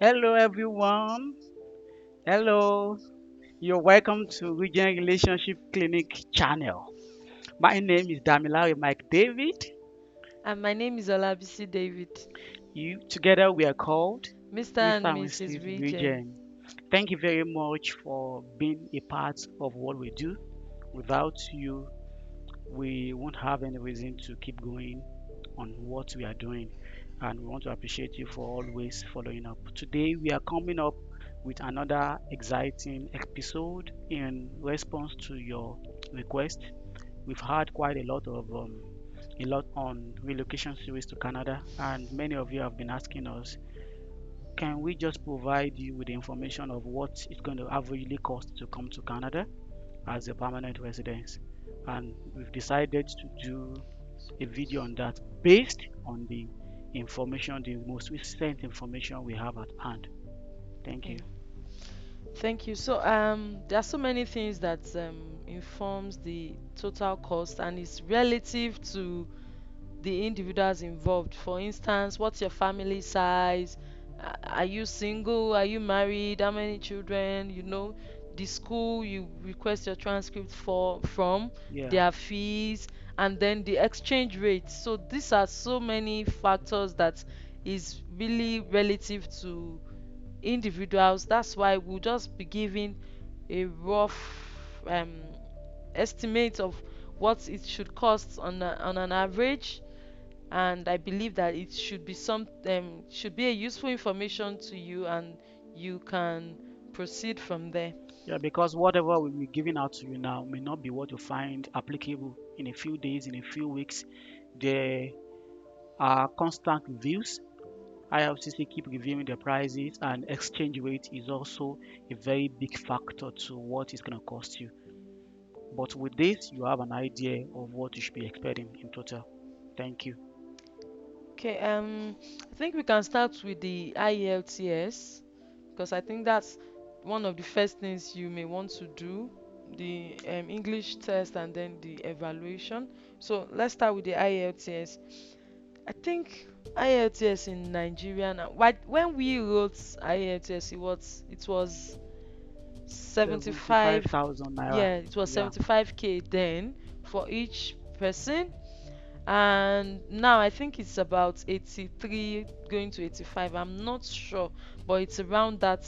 Hello, everyone. Hello. You're welcome to Regenrelationship Clinic channel. My name is Damilare Mike David. And my name is Olabisi David, You together we are called Mr. Mr. and and Mrs. Mrs. Regen. Regen. Thank you very much for being a part of what we do. Without you, we won't have any reason to keep going on what we are doing. And we want to appreciate you for always following up. Today, we are coming up with another exciting episode in response to your request. We've had quite a lot on relocation series to Canada, and many of you have been asking us, can we just provide you with the information of what it's going to averagely cost to come to Canada as a permanent resident? And we've decided to do a video on that based on the information, the most recent information we have at hand. Thank you. Mm. Thank you. There are so many things that informs the total cost, and it's relative to the individuals involved. For instance, what's your family size? Are you single? Are you married? How many children? The school you request your transcript from, Yeah, their fees, and then the exchange rate. So these are so many factors that is really relative to individuals. That's why we'll just be giving a rough estimate of what it should cost on an average, and I believe that it should be a useful information to you, and you can proceed from there. yeah, because whatever we're giving out to you now may not be what you find applicable in a few days, in a few weeks. There are constant reviews. IRCC keep reviewing the prices, and exchange rate is also a very big factor to what it's going to cost you. But with this, you have an idea of what you should be expecting in total. Thank you. Okay, I think we can start with the IELTS, because I think that's one of the first things you may want to do, the English test and then the evaluation. So let's start with the IELTS. I think IELTS in Nigeria now. When we wrote IELTS, it was 75. 75,000 naira. Yeah, it was Yeah. 75K then for each person, and now I think it's about 83 going to 85. I'm not sure, but it's around that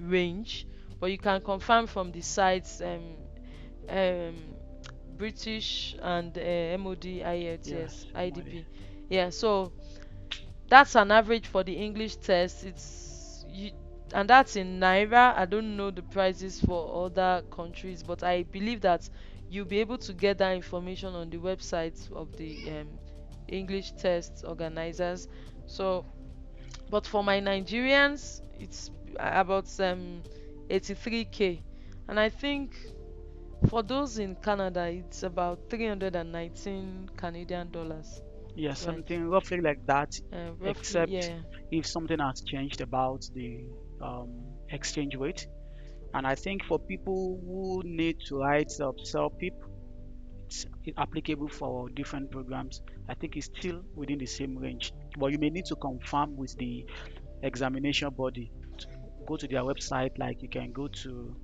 range. But you can confirm from the sites, um British and MOD, Yes. IELTS, Somebody. IDB. Yeah, so that's an average for the English test. And that's in naira. I don't know the prices for other countries, but I believe that you'll be able to get that information on the website of the English test organizers. So, but for my Nigerians, it's about 83K, and I think for those in Canada, it's about 319 Canadian dollars. Yeah, Right. something roughly like that, Roughly, except yeah. if something has changed about the exchange rate. And I think for people who need to write up PIP, it's applicable for different programs. I think it's still within the same range, but you may need to confirm with the examination body. Go to their website, like you can go to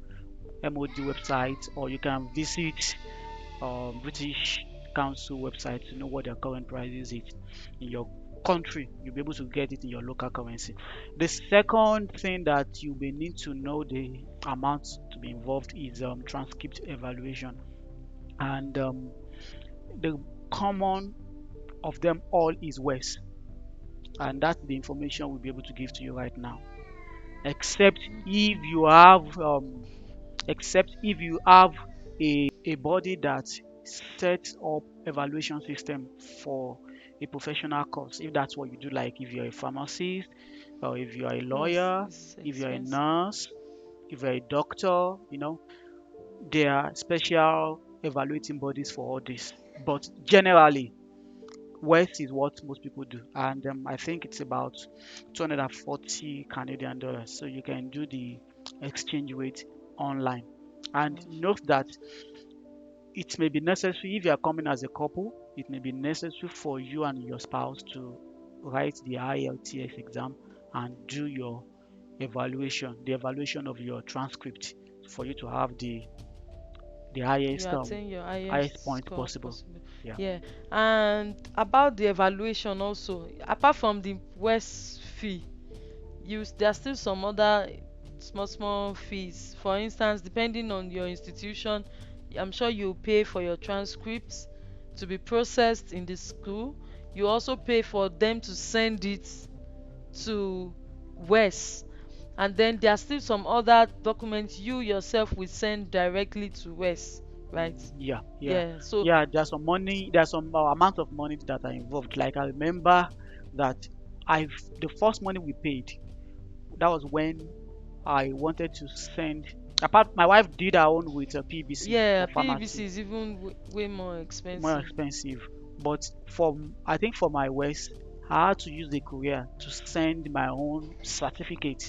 MOD website, or you can visit British Council website to know what their current prices is in your country. You'll be able to get it in your local currency. The second thing that you may need to know the amount to be involved is transcript evaluation, and the common of them all is West, and that's the information we'll be able to give to you right now. Except if you have a body that sets up evaluation system for a professional course, if that's what you do, like if you're a pharmacist, or if you're a No, lawyer, it's if you're a expensive. nurse, if you're a doctor, there are special evaluating bodies for all this. But generally, West is what most people do, and I think it's about 240 Canadian dollars. So you can do the exchange rate online. And Mm. note that it may be necessary if you are coming as a couple, it may be necessary for you and your spouse to write the IELTS exam and do your the evaluation of your transcript for you to have the You attain your highest highest point score possible. possible. Yeah. Yeah. And about the evaluation also, apart from the West fee, there are still some other small fees. For instance, depending on your institution, I'm sure you pay for your transcripts to be processed in the school. You also pay for them to send it to West, and then there are still some other documents you yourself will send directly to West, right? Yeah, yeah, Yeah, so yeah. There's some amount of money that are involved. Like I remember that I've the first money we paid, that was when I wanted to send. Apart, my wife did her own with a PVC yeah, for PVC pharmacy, is even way more more expensive. expensive. But I think for my West, I had to use the courier to send my own certificate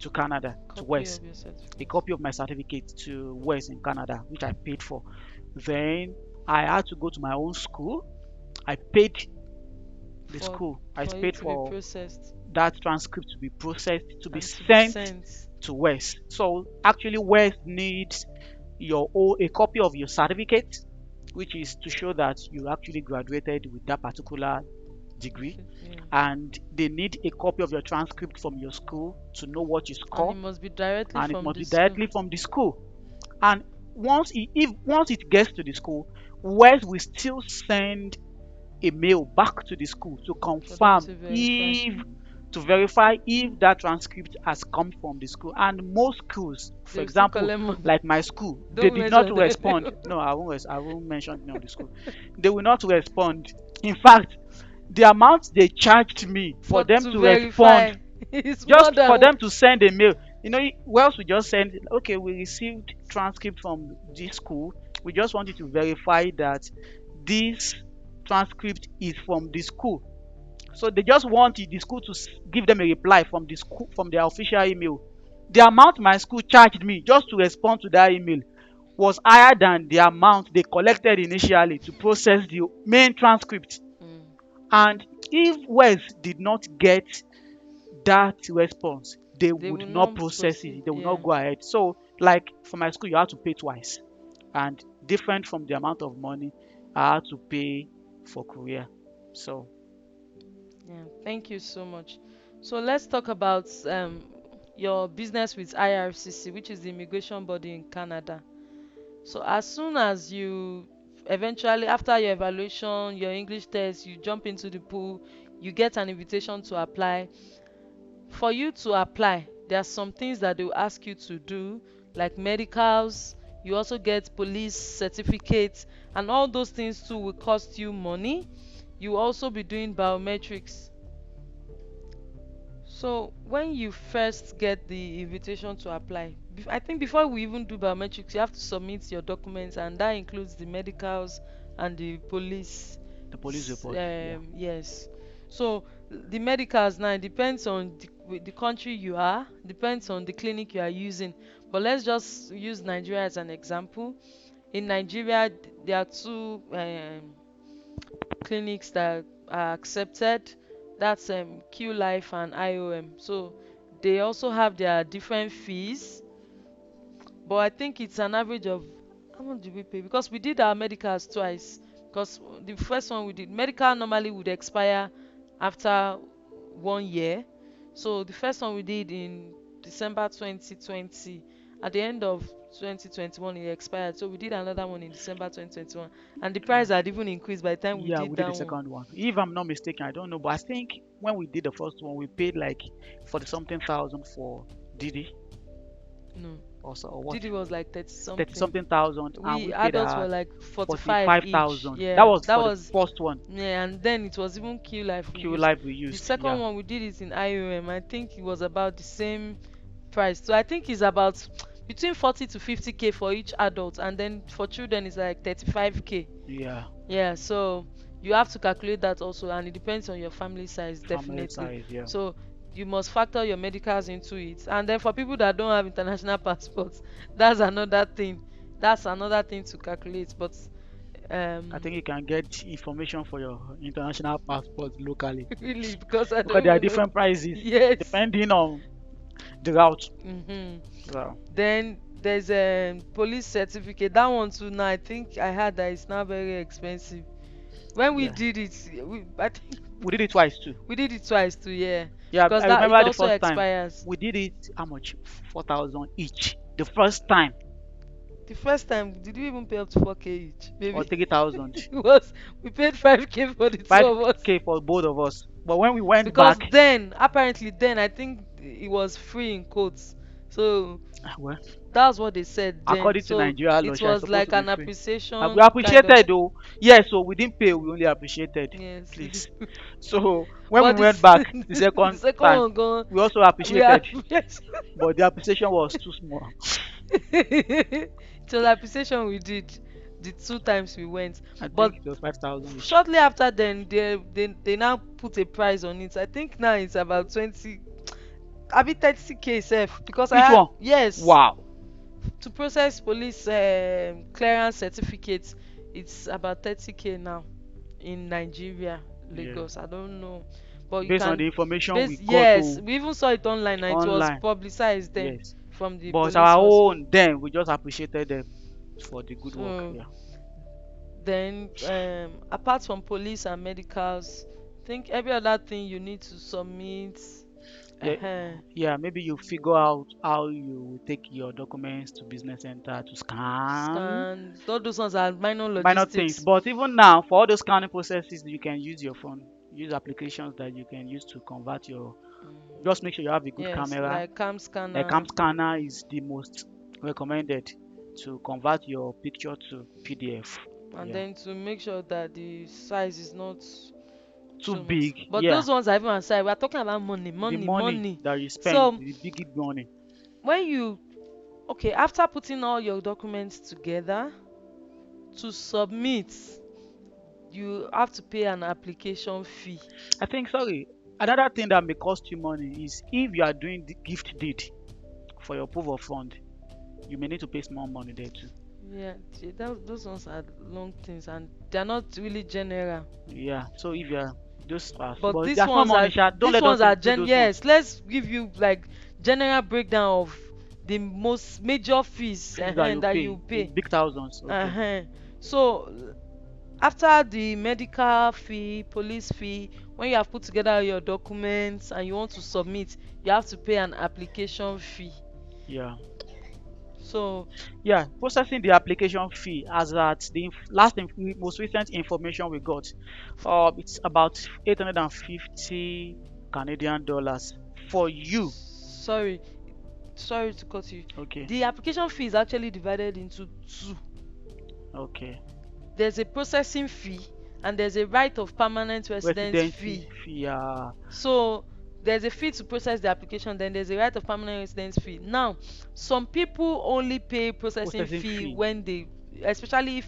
to Canada, to Copy West, of your a certificate. copy of my certificate to West in Canada, which I paid for. Then I had to go to my own school. I paid the for school. I for it paid to be for processed that transcript to be processed, to be and to be sent sent. to West. So actually, West needs a copy of your certificate, which is to show that you actually graduated with that particular degree, Yeah. and they need a copy of your transcript from your school to know what you And it score, must be directly and it from must the be school. directly from the school. And once it gets to the school, West will still send a mail back to the school to For them confirm to verify. if to verify if that transcript has come from the school. And most schools, They for will still example, collect money. like my school, they Don't did not mention them. respond. No, I won't mention the name of the school. They will not respond. In fact, the amount they charged me for For them to to respond, verify it's more just for than them to send a mail. Wells we just send, okay, we received transcript from this school. We just want you to verify that this transcript is from the school. So they just want the school to give them a reply from the school, from their official email. The amount my school charged me just to respond to that email was higher than the amount they collected initially to process the main transcript. mm, And if West did not get that response, they they would will not not process proceed. it. They would Yeah. not go ahead. So, like for my school, you have to pay twice, and different from the amount of money I had to pay for Korea. So, Yeah. Thank you so much. So let's talk about your business with IRCC, which is the immigration body in Canada. So as soon as you eventually, after your evaluation, your English test, you jump into the pool, you get an invitation to apply. For you to apply, there are some things that they will ask you to do, like medicals. You also get police certificates, and all those things too will cost you money. You will also be doing biometrics. So when you first get the invitation to apply, I think before we even do biometrics, you have to submit your documents, and that includes the medicals and the police. the police report, yeah. Yes. So the medicals now, it depends on the country you are, depends on the clinic you are using. But let's just use Nigeria as an example. In Nigeria, there are two clinics that are accepted. That's Q Life and IOM. So they also have their different fees, but I think it's an average of, how much do we pay? Because we did our medicals twice. Because the first one we did, medical normally would expire after 1 year. So the first one we did in December 2020. At the end of 2021, it expired. So we did another one in December 2021. And the price had even increased by the time we Yeah, did we did the that one. second one. If I'm not mistaken, I don't know, but I think when we did the first one, we paid like 40 something thousand for Didi, No. or what? Didi was like 30 30 something. something thousand, and We we paid adults were like 45 each. 45,000. That Yeah, was that for the was, first one. yeah, and then it was even Q Life we Q used. Live we The used. second Yeah. one we did it in IOM. I think it was about the same price. So I think it's about between 40 to 50K for each adult, and then for children it's like 35K. Yeah. Yeah, so you have to calculate that also, and it depends on your family size, Family definitely. size, yeah. So you must factor your medicals into it. And then for people that don't have international passports, that's another thing. That's another thing to calculate. But I um think you can get information for your international passport locally really, because I because don't there are even know. different prices Yes. depending on The route. Mm-hmm. Wow. Then there's a police certificate. That one too now I think I heard that it's now very expensive. When we Yeah. did it, I think We did it twice too. we did it twice too, yeah. Yeah, Because I that it remember the also first time. expires. We did it how much? 4,000 each. The first time. The first time, did we even pay up to 4K each? Or Maybe 3,000. it was we paid 5K for the two of us. 5K for both of us. But when we went Because back, then, apparently, then I think it was free in quotes. So well, that's what they said then. according to So Nigeria law, it it's was supposed like to be an free. We appreciation kind of. appreciated though. Yes, so we didn't pay, we only appreciated. Yes. Please. So when we But went this back the the second second time, one gone. we also We are appreciated. yes. But the appreciation was too small. It was appreciation we did the two times we went. I But think it was 5,000 each. shortly after then they now put a price on it. I think now it's about 20, I be 30K sef because I Each had one. yes Wow. to process police clearance certificates. It's about 30K now in Nigeria, Yeah. Lagos. I don't know, but you Based on can the information base we got yes, to we even saw it online and it was online. publicized then Yes. from the But police our force. own, then we just appreciated them for the good work. So Yeah. then apart from police and medicals, I think every other thing you need to submit. Yeah. uh Yeah. Maybe you figure out how you will take your documents to business center to scan. Scan, all those ones are minor Minor things. logistics. But even now, for all those scanning processes, you can use your phone. Use applications that you can use to convert your. Mm, Just make sure you have a good yes, camera. like cam A cam scanner. scanner is the most recommended to convert your picture to PDF. And Yeah. then to make sure that the size is not Too too much. big. But Yeah. those ones are even aside. We are talking about money, The money, money money. that you spend, So the big money. when you okay, after putting all your documents together to submit, you have to pay an application fee. I think, sorry, another thing that may cost you money is if you are doing the gift deed for your proof of fund, you may need to pay small money there too. Yeah, those ones are long things and they're not really general. Yeah, so if you are those But but these there's small ones money, are sha. Don't these let us ones are include gen those ones. yes, let's give you like general breakdown of the most major fees Fees that you that pay you in pay. big thousands. Okay. So after the medical fee, police fee, when you have put together your documents and you want to submit, you have to pay an application fee. Yeah. So Yeah, processing the application fee as at the most recent information we got, it's about 850 Canadian dollars for you. sorry, sorry to cut you. Okay, The application fee is actually divided into two. okay. There's a processing fee and there's a right of permanent residence Residency fee. fee, So there's a fee to process the application, then there's a right of permanent residence fee. Now, some people only pay processing processing fee fee, when they, especially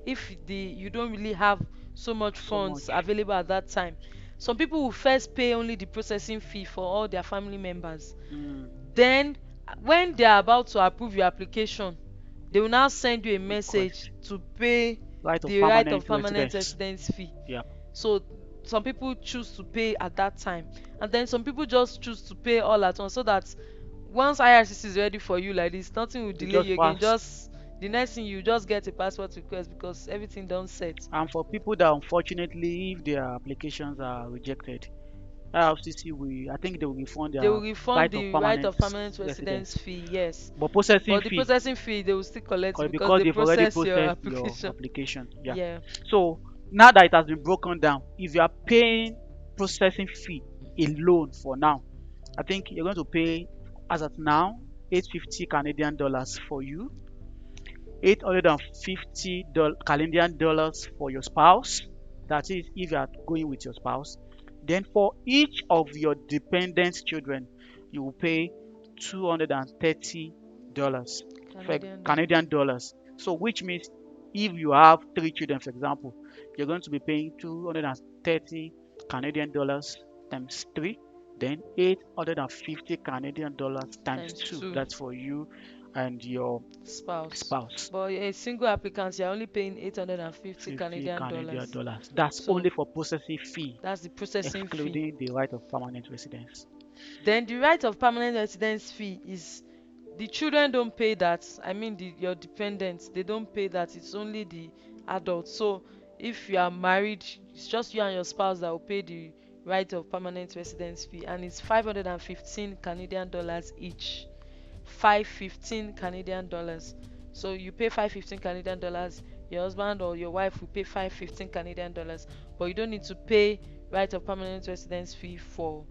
if the you don't really have so much so funds much. available at that time. Some people will first pay only the processing fee for all their family members. Mm, Then, when they are about to approve your application, they will now send you a request message to pay right of the right permanent of permanent residence. residence fee. Yeah. So some people choose to pay at that time, and then some people just choose to pay all at once so that once IRCC is ready for you like this, nothing will You delay just you again. pass. Just the next thing you just get a passport request because everything done set. And for people that unfortunately, if their applications are rejected, IRCC will, I think they will refund They their will refund right of the right permanent of permanent residence residence. fee, yes. But processing But the fee, processing fee they will still collect it because because they they've already process your processed your application. application. Yeah. Yeah. So now that it has been broken down, if you are paying processing fee alone for now, I think you're going to pay as at now 850 Canadian dollars for you, 850 Canadian dollars for your spouse. That is if you are going with your spouse. Then for each of your dependent children, you will pay $230 for Canadian dollar. Canadian dollars. So which means if you have three children, for example, you're going to be paying 230 Canadian dollars times three, then 850 Canadian dollars times Times two. two. That's for you and your Spouse. spouse. But a single applicant, you're only paying 850 50 Canadian Canadian dollars. dollars. That's So only for processing fee, that's the processing fee. excluding the right of permanent residence. Then the right of permanent residence fee is the children don't pay that. I mean, your dependents, they don't pay that. It's only the adults. So if you are married, it's just you and your spouse that will pay the right of permanent residence fee, and it's 515 Canadian dollars each. 515 Canadian dollars. So you pay 515 Canadian dollars. Your husband or your wife will pay 515 Canadian dollars, but you don't need to pay right of permanent residence fee for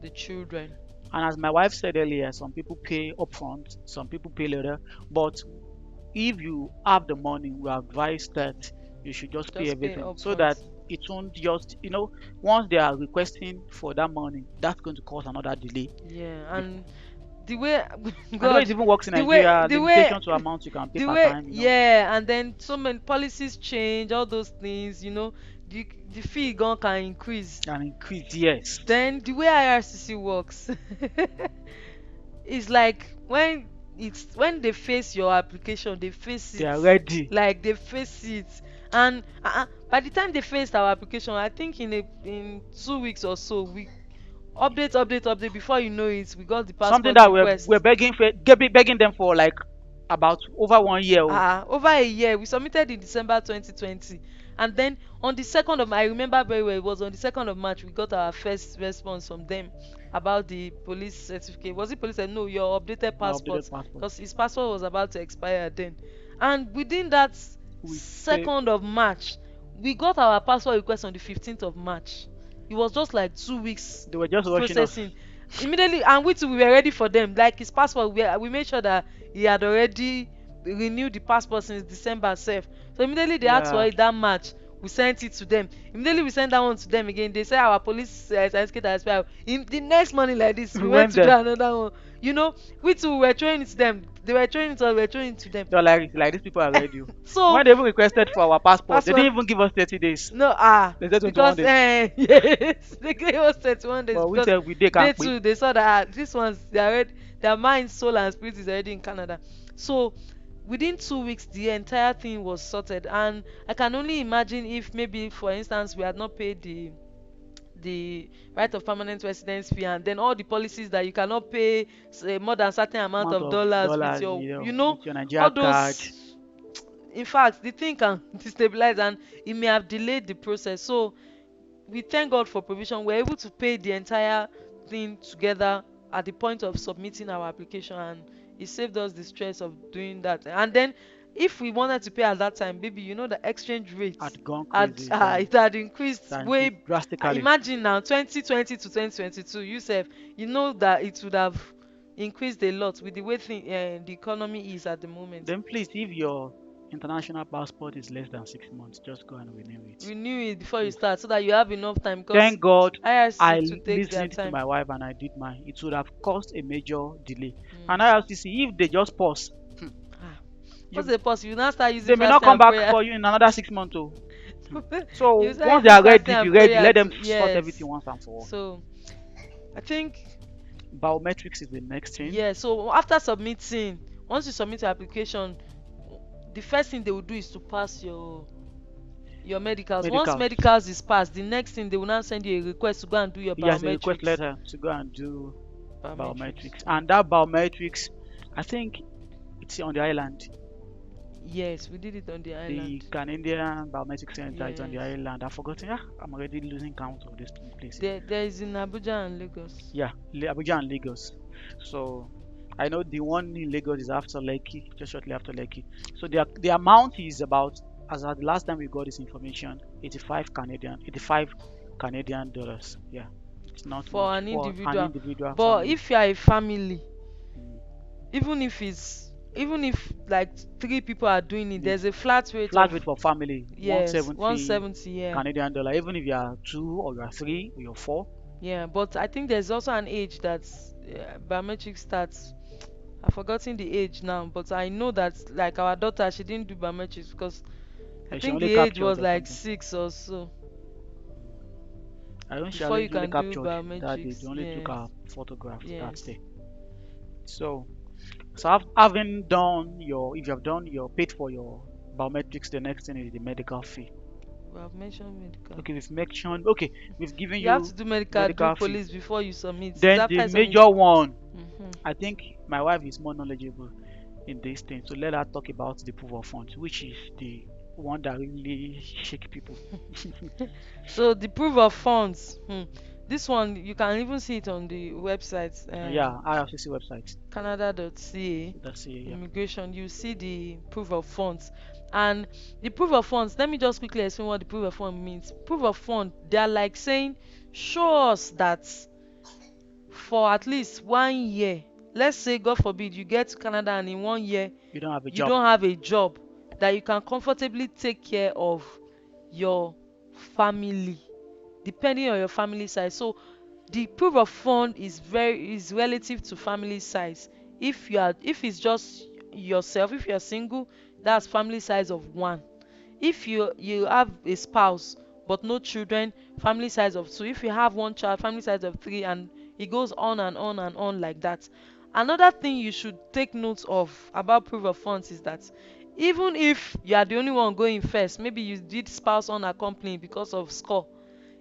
the children. And as my wife said earlier, some people pay upfront, some people pay later. But if you have the money, we advise that you should just pay Just pay everything so that upfront. it won't just, once they are requesting for that money, that's going to cause another delay. Yeah, and the way And the way it God, even works in the way Nigeria, the way limitation to amount you can pay the per way time. yeah, and then so many policies change, all those things. The fee gon can increase. And increase, yes. Then the way IRCC works is like when they face your application, they face They it, are ready. like they face it. And by the time they faced our application, I think in 2 weeks or so, we update before you know it, we got the Something passport that we're request. begging them for like about over 1 year. Oh. Over a year. We submitted in December 2020. And then on the 2nd of, I remember very well, it was on the 2nd of March we got our first response from them about the police certificate. Was it police? No, your updated My updated passport, passport. because his passport was about to expire then. And within that We pay, 2nd of March, we got our passport request on the 15th of March. It was just like 2 weeks they were just rushing us. processing immediately, and we were ready for them. Like his passport, we made sure that he had already renewed the passport since December sef. So immediately they asked for Yeah, it that March, we sent it to them. Immediately we sent that one to them again, they say our police certificate has expired. In the next morning like this, we we went went to do there. another one. We too were throwing it to them, they were throwing it to us, we were throwing it to them. They were like these people are ready. Oh. So When they even requested for our passport, they passport, didn't even give us 30 days. no, They said 21 because days. yes, they gave us 31 days But we because said we they they can't pay. too, they saw that these ones, they are already, their mind, soul and spirit is already in Canada. So within 2 weeks the entire thing was sorted, and I can only imagine if maybe for instance we had not paid the right of permanent residence fee, and then all the policies that you cannot pay, say, more than certain amount Amount of of dollars with dollars, your, with your Nigeria all card. those. In fact, the thing can destabilize, and it may have delayed the process. So we thank God for provision. We're able to pay the entire thing together at the point of submitting our application, and it saved us the stress of doing that. And then if we wanted to pay at that time, maybe the exchange rate Had gone had crazy. Yeah, it had increased that increased way. drastically. Imagine now 2020 to 2022, you know that it would have increased a lot with the way the economy is at the moment. Then please, if your international passport is less than 6 months, just go and renew it. Renew it before you Please. start so that you have enough time, because Thank God IRCC I to take their listened to time. my wife and I did mine. It would have caused a major delay. And Mm. IRCC, if they just pause, Ah. What's you, the pause? You now start using they may not fasting come and back prayer. for you in another 6 months. Oh. You So start once they using are fasting ready, be and ready. prayer Let them to, sort yes. everything once and for all. So I think, Biometrics is the next thing. yeah. So after submitting, once you submit your application, the first thing they will do is to pass your medicals. Once Medical. medicals is passed, the next thing they will now send you a request to go and do your Yes, a request biometrics. letter to go and do Biometrics. biometrics. And that biometrics, I think it's on the island. Yes, we did it on the The island. Canadian Biometric Center is on the Yes. island. I've forgotten. Yeah, I'm already losing count of these places. There is in Abuja and Lagos. Yeah, Abuja and Lagos. So I know the one in Lagos is after Lekki, just shortly after Lekki. So the amount is about, as at the last time we got this information, 85 Canadian dollars. Yeah, it's not For much an for an individual. individual But family. if you are a family, Mm. even if like 3 people are doing it, The there's a flat rate flat of, rate for family, yes, 170 170. Yeah, Canadian dollar. Even if you are two or you are three or you're four, yeah. But I think there's also an age that biometric starts. I've forgotten the age now, but I know that like our daughter, she didn't do biometrics because I she think only the age captured was or like something. 6 or so I don't she before you only can do captured that they biometrics. only took Yes, our photographs. That's yes. it. So having done your, if you have done your paid for your biometrics, the next thing is the medical fee. We have mentioned medical. Okay, we've mentioned. Okay, we've given You have you to do medical, do medical fee. police before you submit. It's Then after the you submit. major one. Mm-hmm. I think my wife is more knowledgeable in this thing, so let her talk about the proof of funds, which is the one that really shake people. So the proof of funds. This one you can even see it on the website. Yeah, IRCC website. Canada.ca That's it. Yeah, immigration. You see the proof of funds, and the proof of funds, let me just quickly explain what the proof of fund means. Proof of fund, they are like saying, show us that for at least 1 year, let's say god forbid you get to Canada and in 1 year you don't have a you job don't have a job, that you can comfortably take care of your family, depending on your family size. So the proof of fund is relative to family size. If it's just yourself, if you're single, that's family size of 1. If you have a spouse but no children, family size of 2. If you have one child, family size of 3, and it goes on and on and on like that. Another thing you should take note of about proof of funds is that even if you are the only one going first, maybe you did spouse unaccompanied because of score,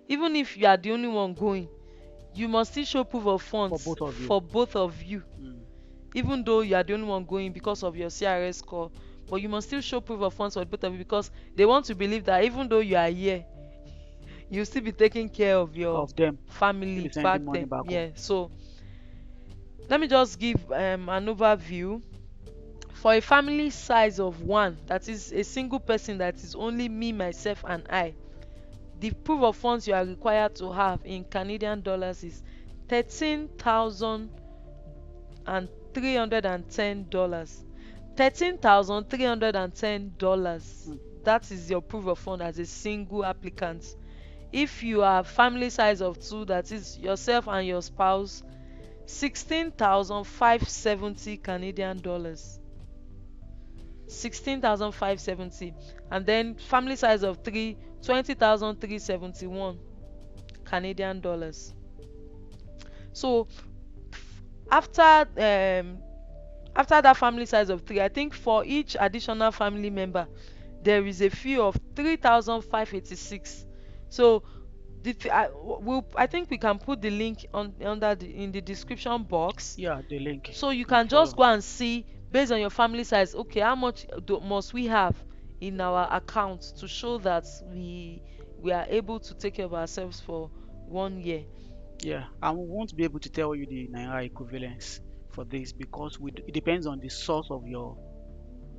even if you are the only one going, you must still show proof of for funds both of you. for both of you, Mm. even though you are the only one going because of your CRS score. But you must still show proof of funds for both of you, because they want to believe that even though you are here, you still be taking care of your Of them to family be back sending money then. back home. Yeah. So let me just give an overview. For a family size of 1, that is a single person, that is only me, myself and I, the proof of funds you are required to have in Canadian dollars is $13,310. $13,310. Mm. That is your proof of fund as a single applicant. If you are family size of 2, that is yourself and your spouse, 16,570 Canadian dollars. 16,570. And then family size of 3, 20,371 Canadian dollars. So after after that family size of 3, I think for each additional family member there is a fee of 3,586. So I think we can put the link in the description box, Yeah, the link so you you can can just follow. go and see based on your family size, okay, how much must we have in our account to show that we are able to take care of ourselves for 1 year. Yeah, and we won't be able to tell you the naira equivalence for this because it depends on the source of your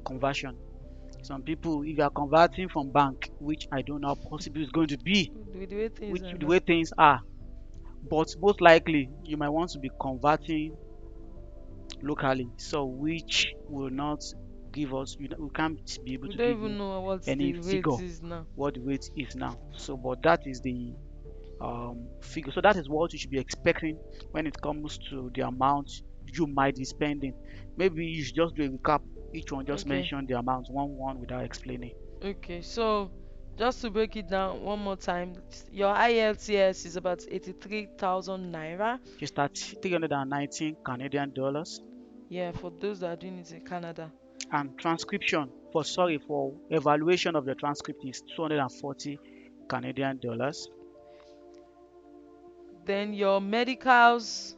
conversion. Some people, if you are converting from bank, which I don't know how possible it's going to be, With the way things which are the now. way things are, but most likely you might want to be converting locally, so which will not give us, we can't be able We to don't give even you know what any the rate figure is now. what the weight is now. So, but that is the figure. So that is what you should be expecting when it comes to the amount you might be spending. Maybe you should just do a recap. Each one just Okay. mention the amount one without explaining. Okay. So just to break it down one more time, your IELTS is about 83,000 naira. You start 319 Canadian dollars, Yeah, for those that are doing it in Canada. and transcription for evaluation of the transcript is 240 Canadian dollars. Then your medicals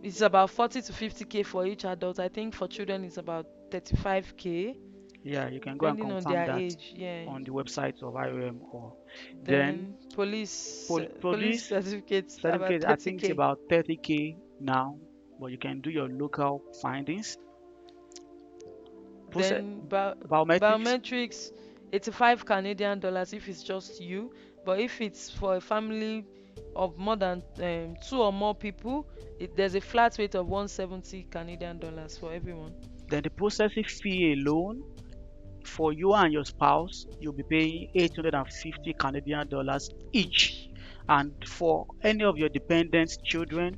is about 40 to 50k for each adult. I think for children it's about 35k, Yeah, you can go and depending on confirm their that age. Yeah. on the website of IOM, or then Then police police certificates about certificate. I think it's 30k. about 30k now, but you can do your local findings. Process Then biometrics, biometrics, 85 Canadian dollars if it's just you. But if it's for a family of more than 2 or more people, there's a flat rate of 170 Canadian dollars for everyone. then the processing fee alone for you and your spouse, you'll be paying 850 Canadian dollars each. Each. And for any of your dependent children,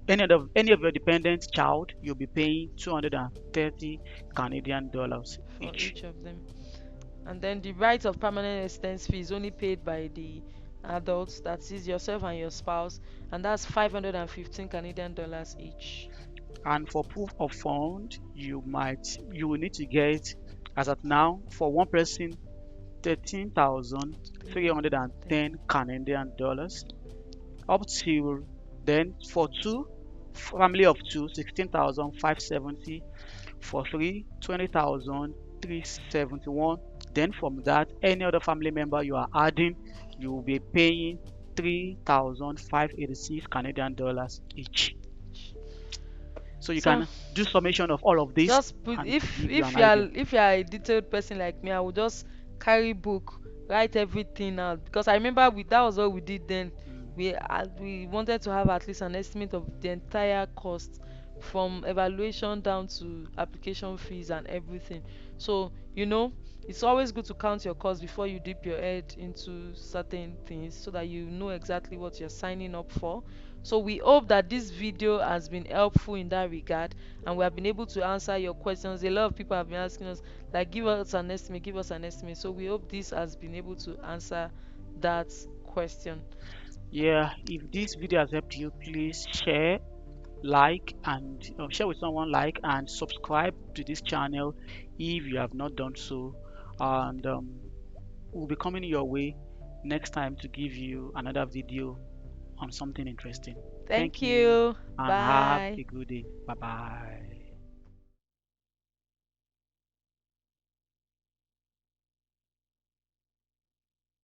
Children. any of your dependent child, you'll be paying 230 Canadian dollars For each. each of them. And then the right of permanent residence fee is only paid by the adults, that is yourself and your spouse, and that's 515 Canadian dollars each. And for proof of fund, you will need to get, as at now, for one person, 13,310 Canadian dollars, up to then for two, family of two, 16,570, for three, 20,371. Then from that, any other family member you are adding, you will be paying 3,586 Canadian dollars each. So you So can do summation of all of this, just put, and it will give you if an you are idea. a detailed person like me, I would just carry book, write everything out, because I remember that was what we did then. Mm. We wanted to have at least an estimate of the entire cost, from evaluation down to application fees and everything. So it's always good to count your costs before you dip your head into certain things, so that you know exactly what you're signing up for. So we hope that this video has been helpful in that regard, and we have been able to answer your questions. A lot of people have been asking us, like, give us an estimate, give us an estimate. So we hope this has been able to answer that question. Yeah, if this video has helped you, please share, like, and share with someone, like, and subscribe to this channel if you have not done so. And we'll be coming your way next time to give you another video on something interesting. Thank Thank you you. and have Bye. a good day. Bye bye.